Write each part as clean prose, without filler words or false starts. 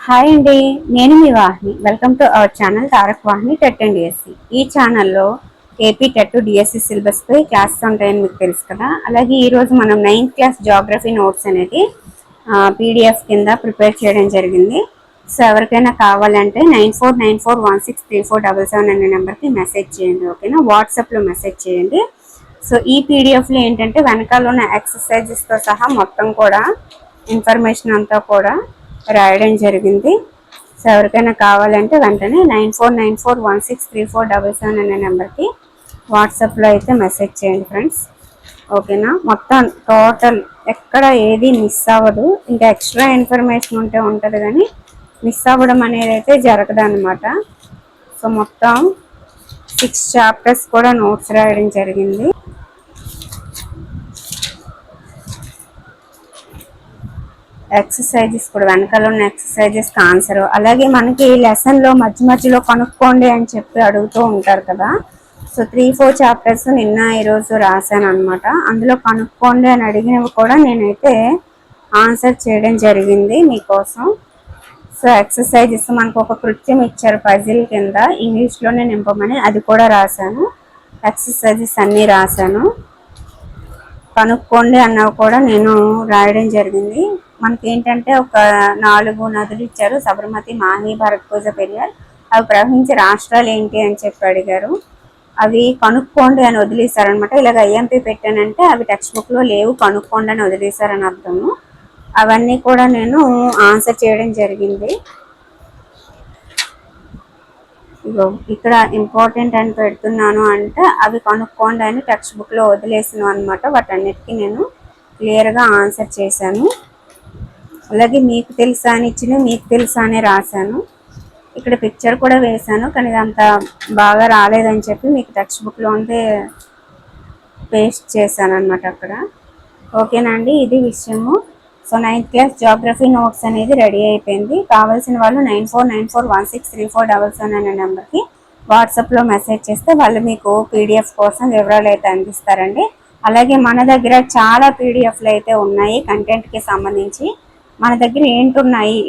Hi అండి, నేను మీ Vahini. Welcome to our channel Tarak Vahini TET and DSC. ఈ ఛానల్లో ఏపీ టెట్ డిఎస్సి సిలబస్పై క్లాసెస్ ఉంటాయని మీకు తెలుసు కదా. అలాగే ఈరోజు మనం 9th క్లాస్ జాగ్రఫీ నోట్స్ అనేది పీడిఎఫ్ కింద ప్రిపేర్ చేయడం జరిగింది. సో ఎవరికైనా కావాలంటే 9494163477 అనే నెంబర్కి మెసేజ్ చేయండి, ఓకేనా. వాట్సాప్లో మెసేజ్ చేయండి. సో ఈ పీడిఎఫ్లో ఏంటంటే వెనకాల ఉన్న ఎక్సర్సైజెస్తో సహా మొత్తం కూడా ఇన్ఫర్మేషన్ అంతా కూడా రాయడం జరిగింది. సో ఎవరికైనా కావాలంటే వెంటనే 9494163477 అనే నెంబర్కి వాట్సాప్లో అయితే మెసేజ్ చేయండి ఫ్రెండ్స్, ఓకేనా. మొత్తం టోటల్ ఎక్కడ ఏది మిస్ అవ్వదు. ఇంకా ఎక్స్ట్రా ఇన్ఫర్మేషన్ ఉంటే ఉంటుంది కానీ మిస్ అవ్వడం అనేది అయితే జరగదు అనమాట. సో మొత్తం 6 చాప్టర్స్ కూడా నోట్స్ రాయడం జరిగింది. ఎక్సర్సైజెస్ కూడా వెనకాల ఉన్న ఎక్సర్సైజెస్ ఆన్సర్. అలాగే మనకి లెసన్లో మధ్యలో కనుక్కోండి అని చెప్పి అడుగుతూ ఉంటారు కదా. సో 3-4 చాప్టర్స్ నిన్న ఈరోజు రాశాను అనమాట. అందులో కనుక్కోండి అని అడిగినవి కూడా నేనైతే ఆన్సర్ చేయడం జరిగింది మీకోసం. సో ఎక్సర్సైజెస్ మనకు ఒక కృత్యం ఇచ్చారు పజిల్ కింద, ఇంగ్లీష్లోనే నింపమని, అది కూడా రాశాను. ఎక్సర్సైజెస్ అన్నీ రాశాను. కనుక్కోండి అన్నవి కూడా నేను రాయడం జరిగింది. మనకి ఏంటంటే ఒక 4 నదులు ఇచ్చారు, సబర్మతి, మాహి, భరత్పూజ, పెరియార్. అవి ప్రవహించే రాష్ట్రాలు ఏంటి అని చెప్పి అడిగారు. అవి కనుక్కోండి అని వదిలేశారనమాట. ఇలాగ ఐఎంపీ పెట్టానంటే అవి టెక్స్ట్ బుక్లో లేవు, కనుక్కోండి అని వదిలేశారని అర్థము. అవన్నీ కూడా నేను ఆన్సర్ చేయడం జరిగింది. ఇక్కడ ఇంపార్టెంట్ అని పెడుతున్నాను అంటే అవి కనుక్కోండి అని టెక్స్ట్ బుక్లో వదిలేసాను అనమాట. వాటన్నిటికీ నేను క్లియర్గా ఆన్సర్ చేశాను. అలాగే మీకు తెలుసా అని ఇచ్చిన మీకు తెలుసా అని రాశాను. ఇక్కడ పిక్చర్ కూడా వేశాను, కానీ అంత బాగా రాలేదని చెప్పి మీకు టెక్స్ట్ బుక్లో ఉంటే పేస్ట్ చేశాను అనమాట అక్కడ. ఓకేనండి, ఇది విషయము. So 9th class geography notes అనేది రెడీ అయిపోయింది. కావాల్సిన వాళ్ళు 9494163477 అనే నెంబర్కి వాట్సాప్లో మెసేజ్ చేస్తే వాళ్ళు మీకు పీడిఎఫ్ కోసం వివరాలు అయితే అందిస్తారండి. అలాగే మన దగ్గర చాలా పీడిఎఫ్లు అయితే ఉన్నాయి కంటెంట్కి సంబంధించి. మన దగ్గర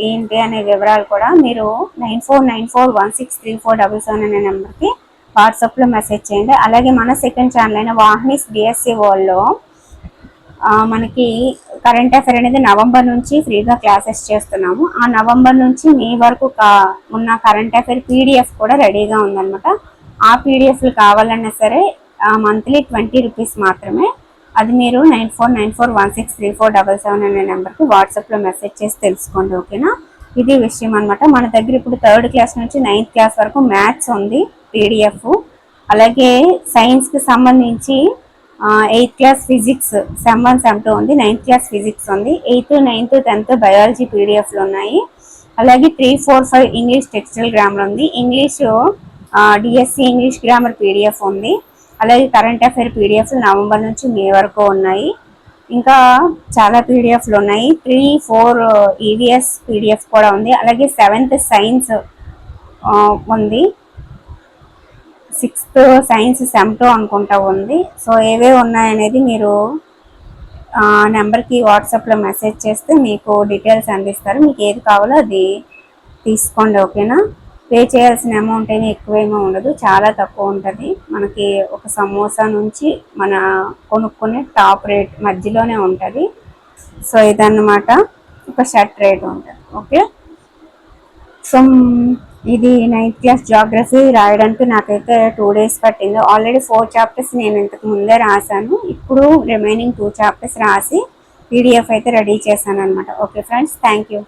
ఏంటి అనే వివరాలు కూడా మీరు 9494163477 అనే నెంబర్కి వాట్సాప్లో మెసేజ్ చేయండి. అలాగే మన సెకండ్ ఛానల్ అయిన వాహినిస్ డిఎస్సి వరల్డ్లో మనకి కరెంట్ అఫైర్ అనేది నవంబర్ నుంచి ఫ్రీగా క్లాసెస్ చేస్తున్నాము. ఆ నవంబర్ నుంచి మే వరకు ఉన్న కరెంట్ అఫైర్ పీడిఎఫ్ కూడా రెడీగా ఉందన్నమాట. ఆ పీడిఎఫ్లు కావాలన్నా సరే మంత్లీ 20 రూపీస్ మాత్రమే. అది మీరు 9494163477 అనే నెంబర్కి వాట్సాప్లో మెసేజ్ చేసి తెలుసుకోండి, ఓకేనా. ఇది విషయం అనమాట. మన దగ్గర ఇప్పుడు 3rd క్లాస్ నుంచి 9th క్లాస్ వరకు మ్యాథ్స్ ఉంది పీడిఎఫ్. అలాగే సైన్స్కి సంబంధించి 8th class physics sem 1 sem 2 ఉంది, 9th క్లాస్ ఫిజిక్స్ ఉంది, 8th 9th 10th బయాలజీ పీడిఎఫ్లు ఉన్నాయి. అలాగే 3, 4, 5 ఇంగ్లీష్ టెక్స్టైల్ గ్రామర్ ఉంది, English DSC English grammar PDF ఉంది. అలాగే కరెంట్ అఫైర్ పీడిఎఫ్లు నవంబర్ నుంచి మే వరకు ఉన్నాయి. ఇంకా చాలా పీడిఎఫ్లు ఉన్నాయి. 3, 4 ఈవీఎస్ పీడిఎఫ్ కూడా ఉంది. అలాగే 7th సైన్స్ ఉంది, 6th సైన్స్ సెమ్ 2 అనుకుంటా ఉంది. సో ఏవే ఉన్నాయనేది మీరు నెంబర్కి వాట్సాప్లో మెసేజ్ చేస్తే మీకు డీటెయిల్స్ అందిస్తారు. మీకు ఏది కావాలో అది తీసుకోండి, ఓకేనా. పే చేయాల్సిన అమౌంట్ ఏమీ ఎక్కువేమీ ఉండదు, చాలా తక్కువ ఉంటుంది. మనకి ఒక సమోసా నుంచి మన కొనుక్కునే టాప్ రేట్ మధ్యలోనే ఉంటుంది. సో ఇదన్నమాట, ఒక షర్ట్ రేట్ ఉంటుంది, ఓకే. సో ఇది 9th క్లాస్ జాగ్రఫీ రాయడానికి నాకైతే 2 days పట్టింది. ఆల్రెడీ 4 చాప్టర్స్ నేను ఇంతకు ముందే రాశాను. ఇప్పుడు రిమైనింగ్ 2 చాప్టర్స్ రాసి పీడిఎఫ్ అయితే రెడీ చేశాను అనమాట. Okay friends, thank you.